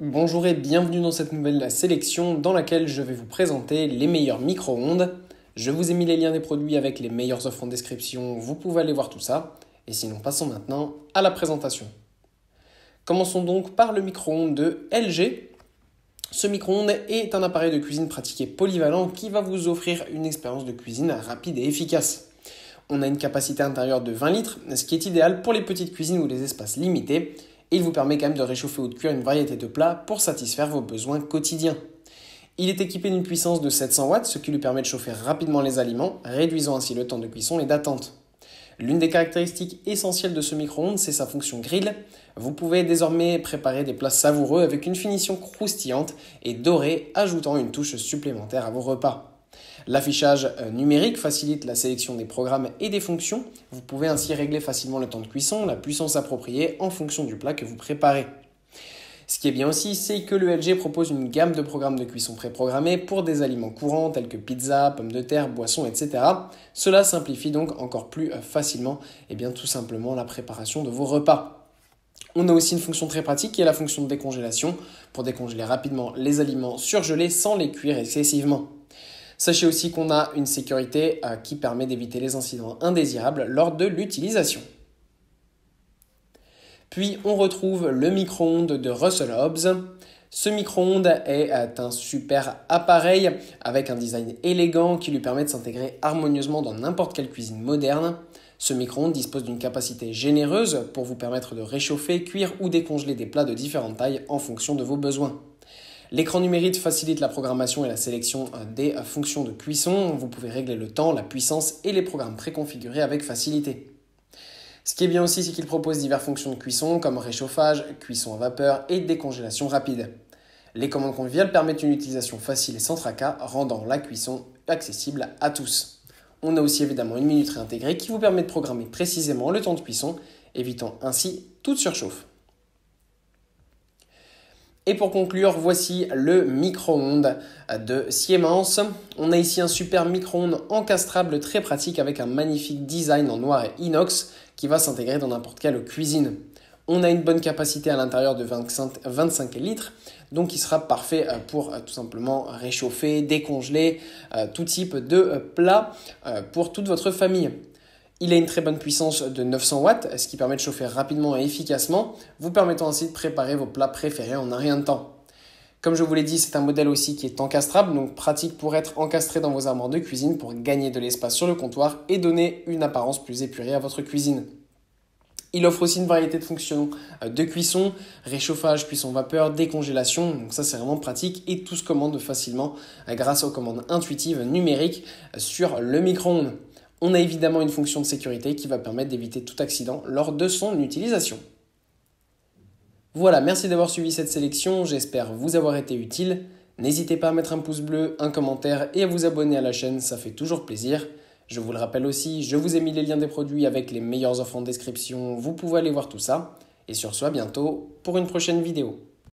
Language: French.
Bonjour et bienvenue dans cette nouvelle sélection dans laquelle je vais vous présenter les meilleurs micro-ondes. Je vous ai mis les liens des produits avec les meilleures offres en description, vous pouvez aller voir tout ça. Et sinon, passons maintenant à la présentation. Commençons donc par le micro-ondes de LG. Ce micro-ondes est un appareil de cuisine pratique et polyvalent qui va vous offrir une expérience de cuisine rapide et efficace. On a une capacité intérieure de 20 litres, ce qui est idéal pour les petites cuisines ou les espaces limités. Et il vous permet quand même de réchauffer ou de cuire une variété de plats pour satisfaire vos besoins quotidiens. Il est équipé d'une puissance de 700 watts, ce qui lui permet de chauffer rapidement les aliments, réduisant ainsi le temps de cuisson et d'attente. L'une des caractéristiques essentielles de ce micro-ondes, c'est sa fonction grill. Vous pouvez désormais préparer des plats savoureux avec une finition croustillante et dorée, ajoutant une touche supplémentaire à vos repas. L'affichage numérique facilite la sélection des programmes et des fonctions. Vous pouvez ainsi régler facilement le temps de cuisson, la puissance appropriée en fonction du plat que vous préparez. Ce qui est bien aussi, c'est que le LG propose une gamme de programmes de cuisson préprogrammés pour des aliments courants tels que pizza, pommes de terre, boissons, etc. Cela simplifie donc encore plus facilement tout simplement la préparation de vos repas. On a aussi une fonction très pratique qui est la fonction de décongélation pour décongeler rapidement les aliments surgelés sans les cuire excessivement. Sachez aussi qu'on a une sécurité qui permet d'éviter les incidents indésirables lors de l'utilisation. Puis on retrouve le micro-ondes de Russell Hobbs. Ce micro-ondes est un super appareil avec un design élégant qui lui permet de s'intégrer harmonieusement dans n'importe quelle cuisine moderne. Ce micro-ondes dispose d'une capacité généreuse pour vous permettre de réchauffer, cuire ou décongeler des plats de différentes tailles en fonction de vos besoins. L'écran numérique facilite la programmation et la sélection des fonctions de cuisson. Vous pouvez régler le temps, la puissance et les programmes préconfigurés avec facilité. Ce qui est bien aussi, c'est qu'il propose diverses fonctions de cuisson comme réchauffage, cuisson à vapeur et décongélation rapide. Les commandes conviviales permettent une utilisation facile et sans tracas, rendant la cuisson accessible à tous. On a aussi évidemment une minuterie intégrée qui vous permet de programmer précisément le temps de cuisson, évitant ainsi toute surchauffe. Et pour conclure, voici le micro-ondes de Siemens. On a ici un super micro-ondes encastrable très pratique avec un magnifique design en noir et inox qui va s'intégrer dans n'importe quelle cuisine. On a une bonne capacité à l'intérieur de 25 litres, donc il sera parfait pour tout simplement réchauffer, décongeler tout type de plat pour toute votre famille. Il a une très bonne puissance de 900 watts, ce qui permet de chauffer rapidement et efficacement, vous permettant ainsi de préparer vos plats préférés en un rien de temps. Comme je vous l'ai dit, c'est un modèle aussi qui est encastrable, donc pratique pour être encastré dans vos armoires de cuisine pour gagner de l'espace sur le comptoir et donner une apparence plus épurée à votre cuisine. Il offre aussi une variété de fonctions de cuisson, réchauffage, cuisson vapeur, décongélation, donc ça c'est vraiment pratique et tout se commande facilement grâce aux commandes intuitives numériques sur le micro-ondes. On a évidemment une fonction de sécurité qui va permettre d'éviter tout accident lors de son utilisation. Voilà, merci d'avoir suivi cette sélection, j'espère vous avoir été utile. N'hésitez pas à mettre un pouce bleu, un commentaire et à vous abonner à la chaîne, ça fait toujours plaisir. Je vous le rappelle aussi, je vous ai mis les liens des produits avec les meilleures offres en description, vous pouvez aller voir tout ça. Et sur ce, à bientôt pour une prochaine vidéo.